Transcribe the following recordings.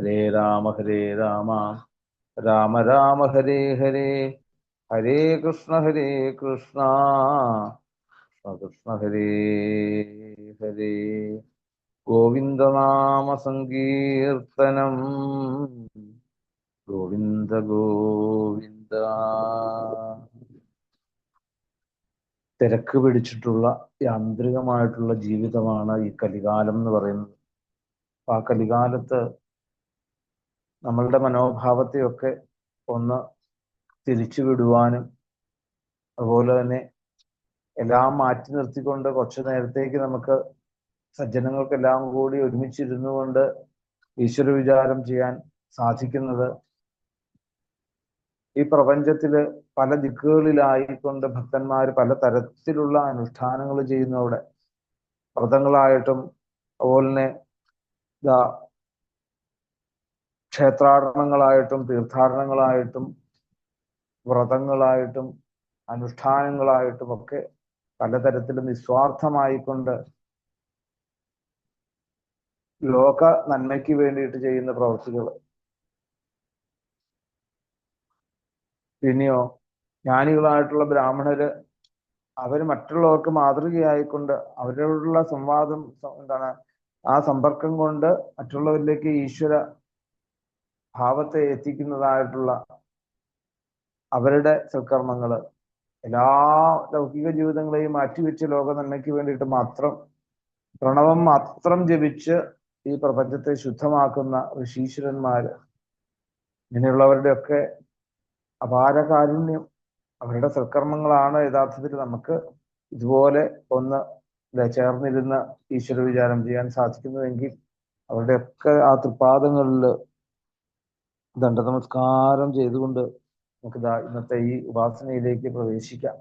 ഹരേ രാമ രാമ രാമ ഹരേ ഹരേ, ഹരേ കൃഷ്ണ കൃഷ്ണ ഹരേ ഹരേ. ഗോവിന്ദനാമ സങ്കീർത്തനം, ഗോവിന്ദ ഗോവിന്ദ. തിരക്ക് പിടിച്ചിട്ടുള്ള യാന്ത്രികമായിട്ടുള്ള ജീവിതമാണ് ഈ കലികാലം എന്ന് പറയുന്നത്. ആ കലികാലത്ത് നമ്മളുടെ മനോഭാവത്തെയൊക്കെ ഒന്ന് തിരിച്ചു വിടുവാനും, അതുപോലെ തന്നെ എല്ലാം മാറ്റി നിർത്തിക്കൊണ്ട് കുറച്ചു നേരത്തേക്ക് നമുക്ക് സജ്ജനങ്ങൾക്കെല്ലാം കൂടി ഒരുമിച്ചിരുന്നു കൊണ്ട് ഈശ്വര വിചാരം ചെയ്യാൻ സാധിക്കുന്നത് ഈ പ്രപഞ്ചത്തില് പല ദിക്കുകളിലായിക്കൊണ്ട് ഭക്തന്മാർ പല തരത്തിലുള്ള അനുഷ്ഠാനങ്ങൾ ചെയ്യുന്നവിടെ, വ്രതങ്ങളായിട്ടും അതുപോലെ തന്നെ ക്ഷേത്രാടനങ്ങളായിട്ടും തീർത്ഥാടനങ്ങളായിട്ടും വ്രതങ്ങളായിട്ടും അനുഷ്ഠാനങ്ങളായിട്ടും ഒക്കെ പലതരത്തിലും നിസ്വാർത്ഥമായിക്കൊണ്ട് ലോക നന്മയ്ക്ക് വേണ്ടിയിട്ട് ചെയ്യുന്ന പ്രവൃത്തികൾ. പിന്നെയോ ജ്ഞാനികളായിട്ടുള്ള ബ്രാഹ്മണര് അവർ മറ്റുള്ളവർക്ക് മാതൃകയായിക്കൊണ്ട് അവരോടുള്ള സംവാദം ആ സമ്പർക്കം കൊണ്ട് മറ്റുള്ളവരിലേക്ക് ഈശ്വര ഭാവത്തെ എത്തിക്കുന്നതായിട്ടുള്ള അവരുടെ സൽക്കർമ്മങ്ങള് എല്ലാ ലൗകിക ജീവിതങ്ങളെയും മാറ്റിവെച്ച് ലോക നന്മയ്ക്ക് വേണ്ടിയിട്ട് മാത്രം പ്രണവം മാത്രം ജപിച്ച് ഈ പ്രപഞ്ചത്തെ ശുദ്ധമാക്കുന്ന ഋഷീശ്വരന്മാര്, ഇങ്ങനെയുള്ളവരുടെയൊക്കെ അപാര കാരുണ്യം, അവരുടെ സൽക്കർമ്മങ്ങളാണ് യഥാർത്ഥത്തിൽ നമുക്ക് ഇതുപോലെ ഒന്ന് ചേർന്നിരുന്ന് ഈശ്വര വിചാരം ചെയ്യാൻ സാധിക്കുന്നതെങ്കിൽ അവരുടെയൊക്കെ ആ തൃപ്പാദങ്ങളിൽ ദണ്ഡനമസ്കാരം ചെയ്തുകൊണ്ട് നമുക്ക് ഇന്നത്തെ ഈ ഉപാസനയിലേക്ക് പ്രവേശിക്കാം.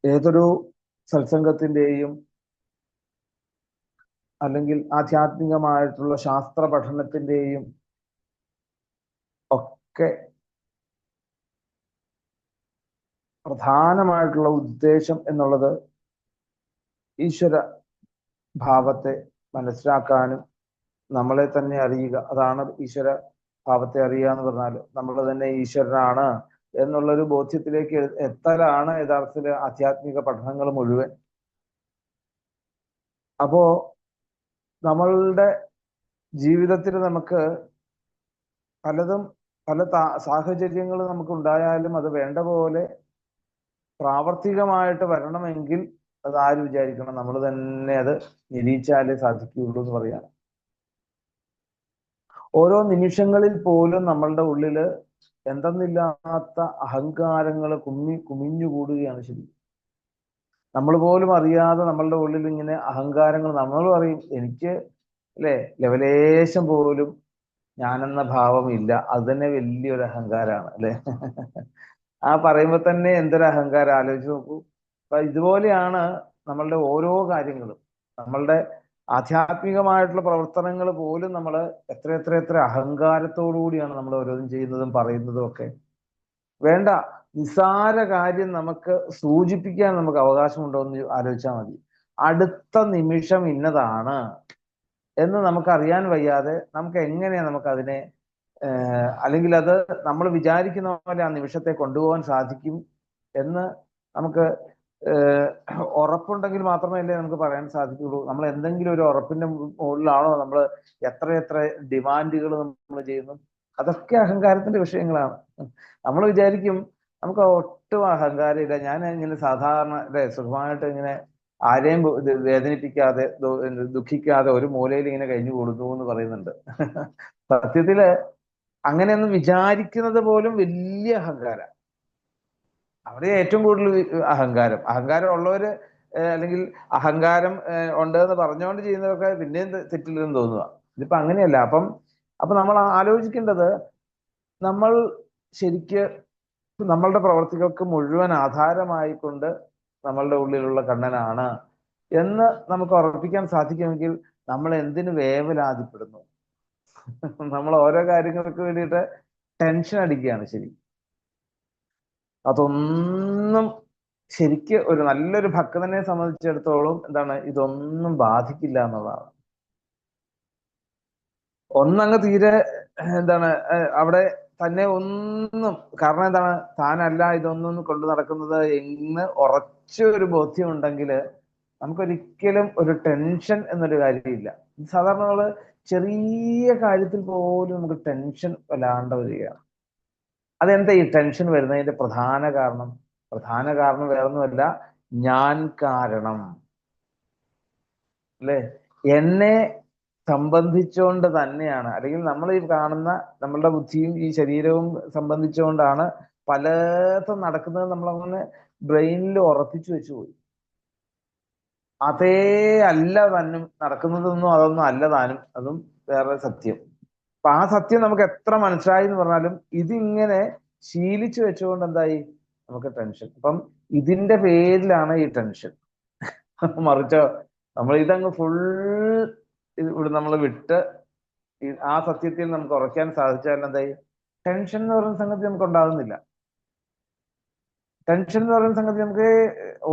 ഏതൊരു സത്സംഗത്തിൻ്റെയും അല്ലെങ്കിൽ ആധ്യാത്മികമായിട്ടുള്ള ശാസ്ത്ര പഠനത്തിൻ്റെയും ഒക്കെ പ്രധാനമായിട്ടുള്ള ഉദ്ദേശം എന്നുള്ളത് ഈശ്വര ഭാവത്തെ മനസ്സിലാക്കാനും നമ്മളെ തന്നെ അറിയുക. അതാണ് ഈശ്വര ഭാവത്തെ അറിയുക എന്ന് പറഞ്ഞാൽ നമ്മൾ തന്നെ ഈശ്വരനാണ് എന്നുള്ളൊരു ബോധ്യത്തിലേക്ക് എത്തലാണ് യഥാർത്ഥത്തിൽ ആധ്യാത്മിക പഠനങ്ങൾ മുഴുവൻ. അപ്പോ നമ്മളുടെ ജീവിതത്തിൽ നമുക്ക് പലതും പല സാഹചര്യങ്ങൾ നമുക്ക് ഉണ്ടായാലും അത് വേണ്ട പോലെ പ്രാവർത്തികമായിട്ട് വരണമെങ്കിൽ അത് ആര് വിചാരിക്കണം, നമ്മൾ തന്നെ അത് നിരീച്ചാലേ സാധിക്കുകയുള്ളൂ എന്ന് പറയാണ്. ഓരോ നിമിഷങ്ങളിൽ പോലും നമ്മളുടെ ഉള്ളില് എന്തെന്നില്ലാത്ത അഹങ്കാരങ്ങൾ കുമിഞ്ഞുകൂടുകയാണ്. ശരി, നമ്മൾ പോലും അറിയാതെ നമ്മളുടെ ഉള്ളിൽ ഇങ്ങനെ അഹങ്കാരങ്ങൾ, നമ്മൾ പറയും എനിക്ക് അല്ലെ ലവലേശം പോലും ഞാനെന്ന ഭാവം ഇല്ല, അത് തന്നെ വലിയൊരു അഹങ്കാരമാണ് അല്ലെ. ആ പറയുമ്പോൾ തന്നെ എന്തൊരു അഹങ്കാരം ആലോചിച്ച് നോക്കൂ. അപ്പൊ ഇതുപോലെയാണ് നമ്മളുടെ ഓരോ കാര്യങ്ങളും, നമ്മളുടെ ആധ്യാത്മികമായിട്ടുള്ള പ്രവർത്തനങ്ങൾ പോലും നമ്മൾ എത്ര അഹങ്കാരത്തോടു കൂടിയാണ് നമ്മൾ ഓരോന്നും ചെയ്യുന്നതും പറയുന്നതും ഒക്കെ. വേണ്ട നിസ്സാര കാര്യം നമുക്ക് സൂചിപ്പിക്കാൻ നമുക്ക് അവകാശമുണ്ടോ എന്ന് ആലോചിച്ചാൽ മതി. അടുത്ത നിമിഷം ഇന്നതാണ് എന്ന് നമുക്ക് അറിയാൻ വയ്യാതെ നമുക്ക് എങ്ങനെയാണ് നമുക്കതിനെ അല്ലെങ്കിൽ അത് നമ്മൾ വിചാരിക്കുന്ന പോലെ ആ നിമിഷത്തെ കൊണ്ടുപോകാൻ സാധിക്കും എന്ന് നമുക്ക് ഉറപ്പുണ്ടെങ്കിൽ മാത്രമേ അല്ലേ നമുക്ക് പറയാൻ സാധിക്കുള്ളൂ. നമ്മൾ എന്തെങ്കിലും ഒരു ഉറപ്പിന്റെ മുകളിലാണോ നമ്മൾ എത്ര ഡിമാൻഡുകൾ നമ്മൾ ചെയ്യുന്നു? അതൊക്കെ അഹങ്കാരത്തിന്റെ വിഷയങ്ങളാണ്. നമ്മൾ വിചാരിക്കും നമുക്ക് ഒട്ടും അഹങ്കാരമില്ല, ഞാൻ ഇങ്ങനെ സാധാരണ അല്ലെ സുഖമായിട്ട് ഇങ്ങനെ ആരെയും വേദനിപ്പിക്കാതെ ദുഃഖിക്കാതെ ഒരു മൂലയിൽ ഇങ്ങനെ കഴിഞ്ഞു കൊടുത്തു എന്ന് പറയുന്നുണ്ട്. സത്യത്തില് അങ്ങനെയൊന്നും വിചാരിക്കുന്നത് പോലും വലിയ അഹങ്കാരം. അവിടെ ഏറ്റവും കൂടുതൽ അഹങ്കാരം ഉള്ളവര് അല്ലെങ്കിൽ അഹങ്കാരം ഉണ്ട് എന്ന് പറഞ്ഞുകൊണ്ട് ചെയ്യുന്നതൊക്കെ പിന്നെയും തെറ്റില്ലെന്ന് തോന്നുക. ഇതിപ്പോ അങ്ങനെയല്ല. അപ്പൊ നമ്മൾ ആലോചിക്കേണ്ടത്, നമ്മൾ ശരിക്ക് നമ്മളുടെ പ്രവർത്തികൾക്ക് മുഴുവൻ ആധാരമായിക്കൊണ്ട് നമ്മളുടെ ഉള്ളിലുള്ള കണ്ണനാണ് എന്ന് നമുക്ക് ഉറപ്പിക്കാൻ സാധിക്കുമെങ്കിൽ നമ്മൾ എന്തിനു വേവലാതിപ്പെടുന്നു? നമ്മൾ ഓരോ കാര്യങ്ങൾക്ക് വേണ്ടിയിട്ട് ടെൻഷൻ അടിക്കുകയാണ്. ശരി, അതൊന്നും ശരിക്ക് ഒരു നല്ലൊരു ഭക്തനെ സംബന്ധിച്ചിടത്തോളം എന്താണ് ഇതൊന്നും ബാധിക്കില്ല എന്നുള്ളതാണ്. ഒന്നങ്ങ് തീരെ എന്താണ് അവിടെ തന്നെ ഒന്നും, കാരണം എന്താണ് താനല്ല ഇതൊന്നും കൊണ്ടു നടക്കുന്നത് എന്ന് ഉറച്ച ഒരു ബോധ്യം ഉണ്ടെങ്കിൽ നമുക്കൊരിക്കലും ഒരു ടെൻഷൻ എന്നൊരു കാര്യമില്ല. സാധാരണ നമ്മള് ചെറിയ കാര്യത്തിൽ പോലും നമുക്ക് ടെൻഷൻ വല്ലാണ്ട് വരികയാണ്. അതെന്താ ഈ ടെൻഷൻ വരുന്നതിന്റെ പ്രധാന കാരണം വേറൊന്നുമല്ല, ഞാൻ കാരണം, അല്ലെ? എന്നെ സംബന്ധിച്ചുകൊണ്ട് തന്നെയാണ്, അല്ലെങ്കിൽ നമ്മൾ ഈ കാണുന്ന നമ്മളുടെ ബുദ്ധിയും ഈ ശരീരവും സംബന്ധിച്ചുകൊണ്ടാണ് പലതും നടക്കുന്നത്. നമ്മളങ്ങനെ ബ്രെയിനിൽ ഉറപ്പിച്ചു വെച്ചു പോയി. അതേ അല്ല താനും നടക്കുന്നതൊന്നും, അതൊന്നും അല്ല താനും, അതും വേറെ സത്യം. അപ്പൊ ആ സത്യം നമുക്ക് എത്ര മനസ്സിലായി എന്ന് പറഞ്ഞാലും ഇതിങ്ങനെ ശീലിച്ചു വെച്ചുകൊണ്ട് എന്തായി, നമുക്ക് ടെൻഷൻ. അപ്പം ഇതിന്റെ പേരിലാണ് ഈ ടെൻഷൻ. മറിച്ചോ നമ്മൾ ഇതങ്ങ് ഫുൾ ഇവിടെ നമ്മൾ വിട്ട് ആ സത്യത്തിൽ നമുക്ക് ഉറയ്ക്കാൻ സാധിച്ചാൽ എന്തായി, ടെൻഷൻ എന്ന് പറയുന്ന സംഗതി നമുക്ക് ഉണ്ടാകുന്നില്ല. ടെൻഷൻ എന്ന് പറയുന്ന സംഗതി നമുക്ക്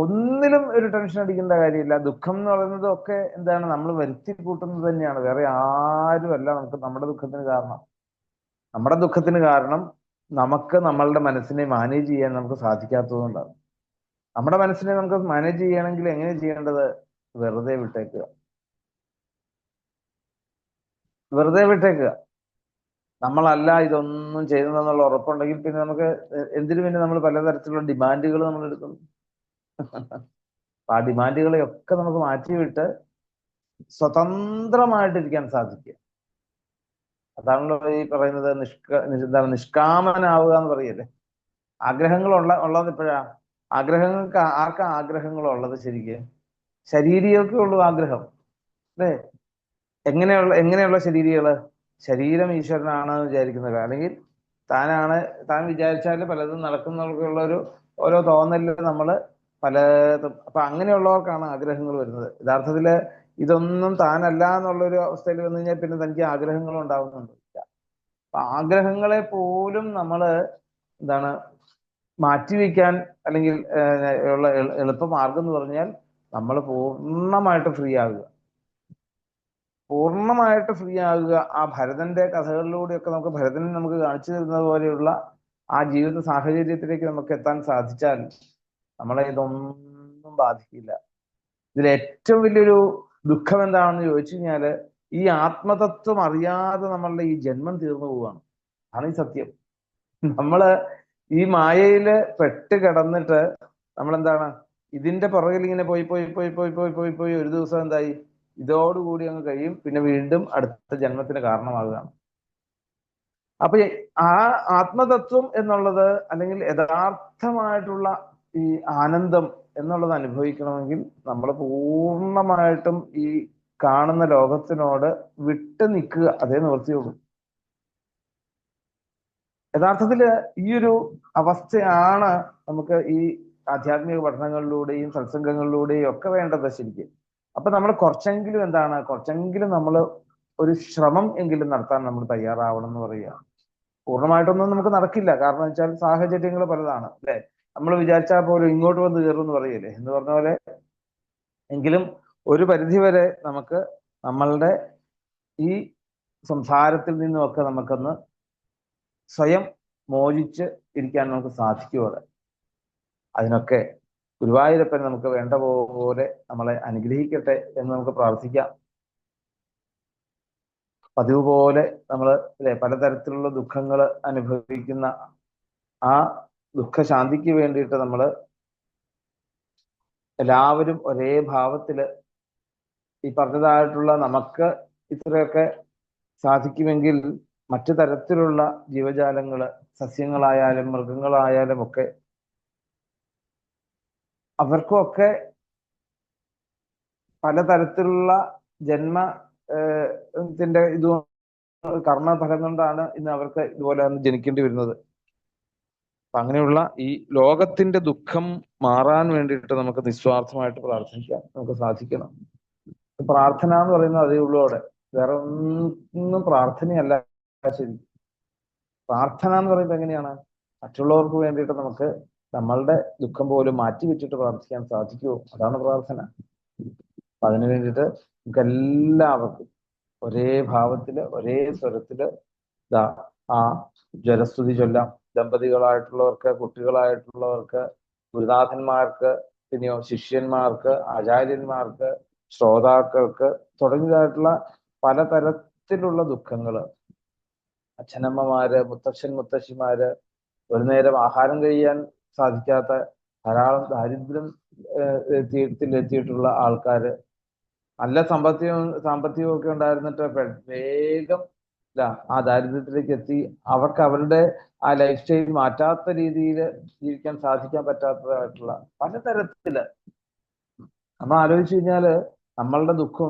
ഒന്നിലും ഒരു ടെൻഷൻ അടിക്കേണ്ട കാര്യമില്ല. ദുഃഖം എന്ന് പറയുന്നത് ഒക്കെ എന്താണ്, നമ്മൾ വരുത്തി കൂട്ടുന്നത് തന്നെയാണ്. വേറെ ആരുമല്ല നമുക്ക് നമ്മുടെ ദുഃഖത്തിന് കാരണം. നമ്മുടെ ദുഃഖത്തിന് കാരണം നമുക്ക് നമ്മളുടെ മനസ്സിനെ മാനേജ് ചെയ്യാൻ നമുക്ക് സാധിക്കാത്തതുകൊണ്ടാണ്. നമ്മുടെ മനസ്സിനെ നമുക്ക് മാനേജ് ചെയ്യണമെങ്കിൽ എങ്ങനെ ചെയ്യേണ്ടത്? വെറുതെ വിട്ടേക്കുക. വെറുതെ വിട്ടേക്കുക. നമ്മളല്ല ഇതൊന്നും ചെയ്യുന്നതെന്നുള്ള ഉറപ്പുണ്ടെങ്കിൽ പിന്നെ നമുക്ക് എന്തിനു പിന്നെ നമ്മൾ പലതരത്തിലുള്ള ഡിമാൻഡുകൾ നമ്മൾ എടുക്കുന്നു. അപ്പൊ ആ ഡിമാൻഡുകളെയൊക്കെ നമുക്ക് മാറ്റിവിട്ട് സ്വതന്ത്രമായിട്ടിരിക്കാൻ സാധിക്കുക. അതാണല്ലോ ഈ പറയുന്നത് എന്താണ് നിഷ്കാമനാവുക എന്ന് പറയല്ലേ. ആഗ്രഹങ്ങൾ ഉള്ളത് എപ്പോഴാ? ആഗ്രഹങ്ങൾക്ക് ആർക്കാ ആഗ്രഹങ്ങളുള്ളത്? ശരിക്ക് ശരീരികൾക്കേ ഉള്ളൂ ആഗ്രഹം, അല്ലേ? എങ്ങനെയുള്ള ശരീരികള്? ശരീരം ഈശ്വരനാണ് വിചാരിക്കുന്നത്, അല്ലെങ്കിൽ താൻ വിചാരിച്ചാൽ പലതും നടക്കുന്നവർക്കുള്ള ഓരോ തോന്നലിൽ നമ്മള് പലതും. അപ്പൊ അങ്ങനെയുള്ളവർക്കാണ് ആഗ്രഹങ്ങൾ വരുന്നത്. യഥാർത്ഥത്തില് ഇതൊന്നും താനല്ല എന്നുള്ളൊരു അവസ്ഥയിൽ വന്നു കഴിഞ്ഞാൽ പിന്നെ തനിക്ക് ആഗ്രഹങ്ങൾ ഉണ്ടാവുന്നുണ്ട്. അപ്പൊ ആഗ്രഹങ്ങളെ പോലും നമ്മള് എന്താണ് മാറ്റിവെക്കാൻ, അല്ലെങ്കിൽ ഉള്ള എളുപ്പമാർഗം എന്ന് പറഞ്ഞാൽ നമ്മൾ പൂർണ്ണമായിട്ട് ഫ്രീ ആകുക. പൂർണ്ണമായിട്ട് ഫ്രീ ആകുക. ആ ഭരതന്റെ കഥകളിലൂടെയൊക്കെ ഭരതൻ നമുക്ക് കാണിച്ചു തരുന്നത് പോലെയുള്ള ആ ജീവിത സാഹചര്യത്തിലേക്ക് നമുക്ക് എത്താൻ സാധിച്ചാൽ നമ്മളെ ഇതൊന്നും ബാധിക്കില്ല. ഇതിൽ ഏറ്റവും വലിയൊരു ദുഃഖം എന്താണെന്ന് ചോദിച്ചു കഴിഞ്ഞാല് ഈ ആത്മതത്വം അറിയാതെ നമ്മളുടെ ഈ ജന്മം തീർന്നു പോവുകയാണ്. ആണ് ഈ സത്യം. നമ്മള് ഈ മായയില് പെട്ട് കിടന്നിട്ട് നമ്മളെന്താണ് ഇതിന്റെ പുറകിൽ ഇങ്ങനെ പോയി പോയി പോയി പോയി പോയി പോയി പോയി ഒരു ദിവസം എന്തായി, ഇതോടുകൂടി അങ്ങ് കഴിയും. പിന്നെ വീണ്ടും അടുത്ത ജന്മത്തിന് കാരണമാകുകയാണ്. അപ്പൊ ആ ആത്മതത്വം എന്നുള്ളത്, അല്ലെങ്കിൽ യഥാർത്ഥമായിട്ടുള്ള ഈ ആനന്ദം എന്നുള്ളത് അനുഭവിക്കണമെങ്കിൽ നമ്മൾ പൂർണ്ണമായിട്ടും ഈ കാണുന്ന ലോകത്തിനോട് വിട്ടു നിൽക്കുക. അതേ നിവൃത്തിയുള്ളൂ. യഥാർത്ഥത്തില് ഈ ഒരു അവസ്ഥയാണ് നമുക്ക് ഈ ആധ്യാത്മിക പഠനങ്ങളിലൂടെയും സത്സംഗങ്ങളിലൂടെയും ഒക്കെ വേണ്ടത് ശരിക്കും. അപ്പൊ നമ്മൾ കുറച്ചെങ്കിലും നമ്മൾ ഒരു ശ്രമം എങ്കിലും നടത്താൻ നമ്മൾ തയ്യാറാവണം എന്ന് പറയുക. പൂർണ്ണമായിട്ടൊന്നും നമുക്ക് നടക്കില്ല. കാരണം വെച്ചാൽ സാഹചര്യങ്ങൾ പലതാണ്, അല്ലെ? നമ്മൾ വിചാരിച്ചാൽ പോലും ഇങ്ങോട്ട് വന്ന് കയറും എന്ന് പറയല്ലേ, എന്ന് പറഞ്ഞ പോലെ. എങ്കിലും ഒരു പരിധി വരെ നമുക്ക് നമ്മളുടെ ഈ സംസാരത്തിൽ നിന്നുമൊക്കെ നമുക്കൊന്ന് സ്വയം മോചിച്ച് ഇരിക്കാൻ നമുക്ക് സാധിക്കുമോ? അതിനൊക്കെ ഗുരുവായൂരപ്പൻ നമുക്ക് വേണ്ട പോലെ നമ്മളെ അനുഗ്രഹിക്കട്ടെ എന്ന് നമുക്ക് പ്രാർത്ഥിക്കാം. പതിവ് പോലെ നമ്മൾ പലതരത്തിലുള്ള ദുഃഖങ്ങൾ അനുഭവിക്കുന്ന ആ ദുഃഖശാന്തിക്ക് വേണ്ടിയിട്ട് നമ്മൾ എല്ലാവരും ഒരേ ഭാവത്തില് ഈ പറഞ്ഞതായിട്ടുള്ള നമുക്ക് ഇത്രയൊക്കെ സാധിക്കുമെങ്കിൽ മറ്റു തരത്തിലുള്ള ജീവജാലങ്ങള്, സസ്യങ്ങളായാലും മൃഗങ്ങളായാലും ഒക്കെ അവർക്കുമൊക്കെ പലതരത്തിലുള്ള ജന്മത്തിന്റെ കർമ്മഫലം കൊണ്ടാണ് ഇന്ന് അവർക്ക് ഇതുപോലെ ജനിക്കേണ്ടി വരുന്നത്. അപ്പൊ അങ്ങനെയുള്ള ഈ ലോകത്തിന്റെ ദുഃഖം മാറാൻ വേണ്ടിയിട്ട് നമുക്ക് നിസ്വാർത്ഥമായിട്ട് പ്രാർത്ഥിക്കാം, നമുക്ക് സാധിക്കണം. പ്രാർത്ഥന എന്ന് പറയുന്നത് അതേ ഉള്ളൂ. അവിടെ വേറെ ഒന്നും പ്രാർത്ഥനയല്ല. ശരി, പ്രാർത്ഥന എന്ന് പറയുന്നത് എങ്ങനെയാണ്? മറ്റുള്ളവർക്ക് വേണ്ടിയിട്ട് നമുക്ക് നമ്മളുടെ ദുഃഖം പോലും മാറ്റി വെച്ചിട്ട് പ്രാർത്ഥിക്കാൻ സാധിക്കുമോ? അതാണ് പ്രാർത്ഥന. അപ്പൊ അതിനു വേണ്ടിയിട്ട് നമുക്ക് എല്ലാവർക്കും ഒരേ ഭാവത്തില് ഒരേ സ്വരത്തില് ദാ ആ ജലസ്തുതി ചൊല്ലാം. ദമ്പതികളായിട്ടുള്ളവർക്ക്, കുട്ടികളായിട്ടുള്ളവർക്ക്, ഗുരുനാഥന്മാർക്ക്, പിന്നെയോ ശിഷ്യന്മാർക്ക്, ആചാര്യന്മാർക്ക്, ശ്രോതാക്കൾക്ക് തുടങ്ങിയതായിട്ടുള്ള പലതരത്തിലുള്ള ദുഃഖങ്ങള്, അച്ഛനമ്മമാര്, മുത്തച്ഛൻ മുത്തശ്ശിമാര്, ഒരു നേരം ആഹാരം കഴിയാൻ സാധിക്കാത്ത ധാരാളം ദാരിദ്ര്യം എത്തിയിട്ടുള്ള ആൾക്കാര്, നല്ല സാമ്പത്തികവും ഒക്കെ ഉണ്ടായിരുന്നിട്ട് വേഗം ആ ദാരിദ്ര്യത്തിലേക്ക് എത്തി. അവർക്ക് അവരുടെ ആ ലൈഫ് സ്റ്റൈൽ മാറ്റാത്ത രീതിയിൽ ജീവിക്കാൻ സാധിക്കാൻ പറ്റാത്തതായിട്ടുള്ള പലതരത്തില് നമ്മൾ ആലോചിച്ചു കഴിഞ്ഞാല് നമ്മളുടെ ദുഃഖം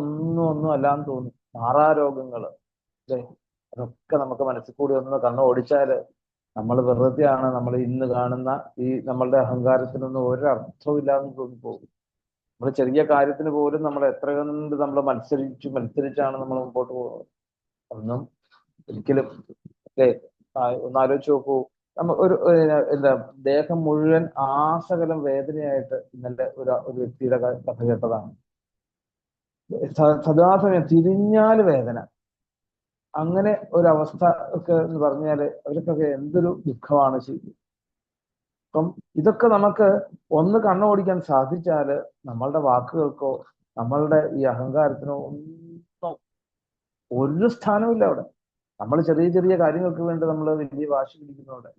ഒന്നും അല്ലാന്ന് തോന്നും. മാറാരോഗങ്ങള് അല്ലേ, അതൊക്കെ നമുക്ക് മനസ്സിൽ കൂടി ഒന്ന് കണ്ണ് ഓടിച്ചാല് നമ്മൾ വെറുതെയാണ് നമ്മൾ ഇന്ന് കാണുന്ന ഈ നമ്മളുടെ അഹങ്കാരത്തിനൊന്നും ഒരർത്ഥവും ഇല്ലാന്ന് തോന്നിപ്പോകും. നമ്മൾ ചെറിയ കാര്യത്തിന് പോലും നമ്മൾ എത്ര കണ്ട് നമ്മൾ മത്സരിച്ചാണ് നമ്മൾ മുമ്പോട്ട് പോകുന്നത്. ഒന്നും ഒരിക്കലും അല്ലേ, ഒന്ന് ആലോചിച്ച് നോക്കൂ. എന്താ ദേഹം മുഴുവൻ ആസകലം വേദനയായിട്ട് ഇന്നലെ ഒരു വ്യക്തിയുടെ കഥ കേട്ടതാണ്. സദാസമയം തിരിഞ്ഞാല് വേദന, അങ്ങനെ ഒരവസ്ഥ ഒക്കെ എന്ന് പറഞ്ഞാല് അവർക്കൊക്കെ എന്തൊരു ദുഃഖമാണ് ശരി. അപ്പം ഇതൊക്കെ നമുക്ക് ഒന്ന് കണ്ണോടിക്കാൻ സാധിച്ചാല് നമ്മളുടെ വാക്കുകൾക്കോ നമ്മളുടെ ഈ അഹങ്കാരത്തിനോ ഒന്നും ഒരു സ്ഥാനമില്ല അവിടെ. നമ്മൾ ചെറിയ ചെറിയ കാര്യങ്ങൾക്ക് വേണ്ടി നമ്മൾ വലിയ വാശി പിടിക്കുന്നവിടെ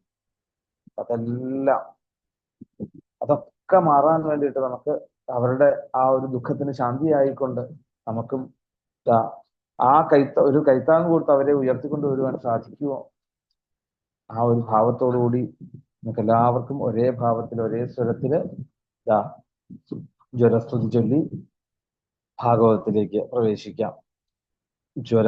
അതൊക്കെ മാറാൻ വേണ്ടിയിട്ട് നമുക്ക് അവരുടെ ആ ഒരു ദുഃഖത്തിന് ശാന്തി ആയിക്കൊണ്ട് നമുക്കും ആ ഒരു കൈത്താങ് കൊടുത്ത് അവരെ ഉയർത്തിക്കൊണ്ട് വരുവാൻ സാധിക്കുമോ? ആ ഒരു ഭാവത്തോടു കൂടി നമുക്ക് എല്ലാവർക്കും ഒരേ ഭാവത്തിൽ ഒരേ സ്വരത്തില് ജ്വരസ്തുതി ചൊല്ലി ഭാഗവതത്തിലേക്ക് പ്രവേശിക്കാം. ജ്വര